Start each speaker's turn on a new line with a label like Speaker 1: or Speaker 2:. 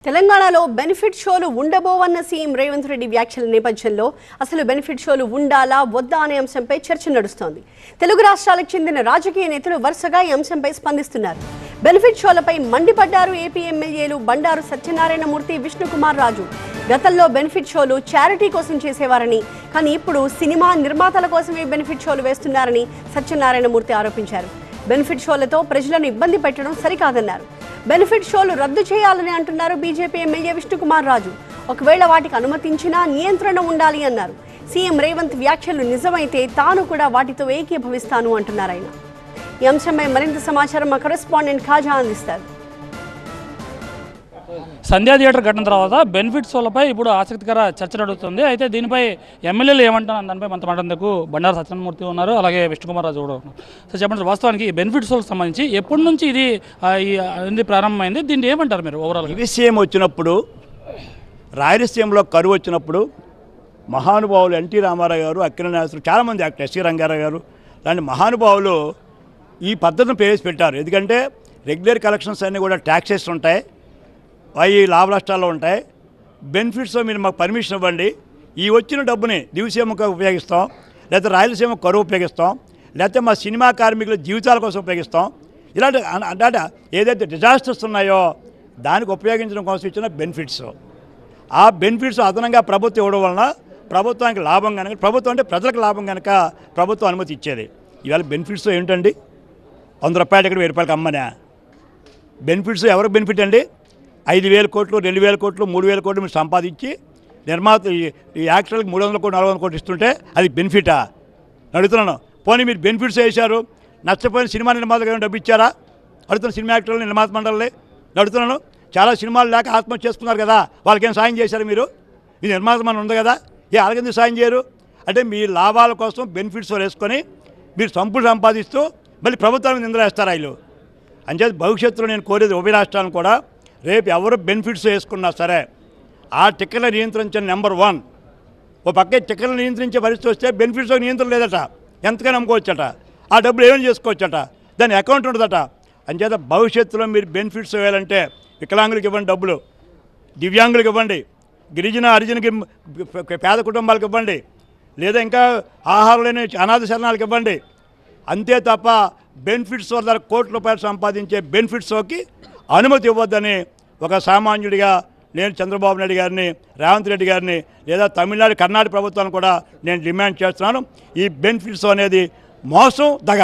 Speaker 1: తెలంగాణలో బెనిఫిట్ షోలు ఉండబోవన్న సీఎం రేవంత్ రెడ్డి వ్యాఖ్యల నేపథ్యంలో అసలు బెనిఫిట్ షోలు ఉండాలా వద్దా అనే అంశంపై చర్చ నడుస్తోంది. తెలుగు రాష్ట్రాలకు చెందిన రాజకీయ నేతలు వరుసగా ఈ అంశంపై స్పందిస్తున్నారు. బెనిఫిట్ షోలపై మండిపడ్డారు ఏపీ ఎమ్మెల్యేలు బండారు సత్యనారాయణమూర్తి, విష్ణుకుమార్ రాజు. గతంలో బెనిఫిట్ షోలు చారిటీ కోసం చేసేవారని, కానీ ఇప్పుడు సినిమా నిర్మాతల కోసమే బెనిఫిట్ షోలు వేస్తున్నారని సత్యనారాయణమూర్తి ఆరోపించారు. బెనిఫిట్ షోలతో ప్రజలను ఇబ్బంది పెట్టడం సరికాదన్నారు. బెనిఫిట్ షోలు రద్దు చేయాలని అంటున్నారు బీజేపీ ఎమ్మెల్యే విష్ణుకుమార్ రాజు. ఒకవేళ వాటికి అనుమతించినా నియంత్రణ ఉండాలి అన్నారు. సీఎం రేవంత్ వ్యాఖ్యలు నిజమైతే తాను కూడా వాటితో ఏకీభవిస్తాను అంటున్నారు ఆయన. ఈ అంశంపై మరింత సమాచారం మా కరెస్పాండెంట్ ఖాజా అందిస్తారు.
Speaker 2: సంధ్యా థియేటర్ ఘటన తర్వాత బెనిఫిట్ షోలపై ఇప్పుడు ఆసక్తికర చర్చ నడుస్తుంది. అయితే దీనిపై ఎమ్మెల్యేలు ఏమంటారు దానిపై మనతో మాట్లాడేందుకు బండారు సత్యనారాయణమూర్తి ఉన్నారు, అలాగే విష్ణుకుమార్ రాజు కూడా ఉన్నారు. సో చెప్పండి, వాస్తవానికి ఈ బెనిఫిట్ షోలకు సంబంధించి ఎప్పటి నుంచి ఇది ప్రారంభమైంది, దీన్ని ఏమంటారు మీరు ఓవరాల్?
Speaker 3: విషయం వచ్చినప్పుడు రాయలసీమలో కరువు వచ్చినప్పుడు మహానుభావులు ఎన్టీ రామారావు గారు, అక్కినేని చాలామంది యాక్టర్ ఎస్సీ రంగారావు గారు లాంటి మహానుభావులు ఈ పద్ధతిని ప్రవేశపెట్టారు. ఎందుకంటే రెగ్యులర్ కలెక్షన్స్ అన్నీ కూడా ట్యాక్సెస్ ఉంటాయి, అవి లాభ నష్టాల్లో ఉంటాయి. బెనిఫిట్స్ మీరు మాకు పర్మిషన్ ఇవ్వండి, ఈ వచ్చిన డబ్బుని దివిసీమకు ఉపయోగిస్తాం, లేకపోతే రాయలసీమ కరువు ఉపయోగిస్తాం, లేకపోతే మా సినిమా కార్మికుల జీవితాల కోసం ఉపయోగిస్తాం. ఇలాంటి అంటే ఏదైతే డిజాస్టర్స్ ఉన్నాయో దానికి ఉపయోగించడం కోసం ఇచ్చిన బెనిఫిట్స్. ఆ బెనిఫిట్స్ అదనంగా ప్రభుత్వం ఇవ్వడం వలన ప్రభుత్వానికి లాభం కనుక, ప్రభుత్వం అంటే ప్రజలకు లాభం కనుక ప్రభుత్వం అనుమతి ఇచ్చేది. ఇవాళ బెనిఫిట్స్ ఏంటండి? 100 రూపాయలు ఇక్కడ 1000 రూపాయలకి అమ్మనా? బెనిఫిట్స్ ఎవరికి బెనిఫిట్ అండి? 5,000 కోట్లు, 2,000 కోట్లు, 3,000 కోట్లు మీరు సంపాదించి నిర్మాత ఈ యాక్టర్లకు 300 కోట్లు, 400 కోట్లు ఇస్తుంటే అది బెనిఫిటా అడుగుతున్నాను. పోనీ మీరు బెనిఫిట్స్ వేశారు, నష్టపోయిన సినిమా నిర్మాతలకు ఏమైనా డబ్బు ఇచ్చారా అడుగుతున్న? సినిమా యాక్టర్లు, నిర్మాత మండలి అడుగుతున్నాను. చాలా సినిమాలు లేక ఆత్మహత్య చేసుకున్నారు కదా, వాళ్ళకేం సాయం చేశారు మీరు? ఈ నిర్మాత మనం ఉంది కదా, వాళ్ళకెందుకు సాయం చేయరు? అంటే మీ లాభాల కోసం బెనిఫిట్స్ వేసుకొని మీరు సంపూర్ణ సంపాదిస్తూ మళ్ళీ ప్రభుత్వానికి నిందలు వేస్తారు వీళ్ళు. అంచేది భవిష్యత్తులో నేను కోరేది ఉభయ రాష్ట్రాలను కూడా, రేపు ఎవరు బెనిఫిట్స్ వేసుకున్నా సరే ఆ టికెట్ల నియంత్రించే నెంబర్ 1. ఓ పక్కే టికెట్లు నియంత్రించే పరిస్థితి వస్తే బెనిఫిట్స్ నియంత్రణ లేదట, ఎంతగానో అమ్ముకోవచ్చట, ఆ డబ్బులు ఏమైనా చేసుకోవచ్చట, దాని అకౌంట్ ఉండదట. అంచేత భవిష్యత్తులో మీరు బెనిఫిట్స్ వేయాలంటే వికలాంగులకు ఇవ్వండి డబ్బులు, దివ్యాంగులకు ఇవ్వండి, గిరిజన హరిజనకి పేద కుటుంబాలకు ఇవ్వండి, లేదా ఇంకా ఆహారం లేని అనాథ శరణాలకు ఇవ్వండి. అంతే తప్ప బెనిఫిట్స్ వల్ల కోట్ల రూపాయలు సంపాదించే బెనిఫిట్స్కి అనుమతి ఇవ్వద్దని ఒక సామాన్యుడిగా నేను చంద్రబాబు నాయుడు గారిని, రేవంత్ రెడ్డి గారిని, లేదా తమిళనాడు, కర్ణాటక ప్రభుత్వాన్ని కూడా నేను డిమాండ్ చేస్తున్నాను. ఈ బెనిఫిట్స్ అనేది మోసం, దగ.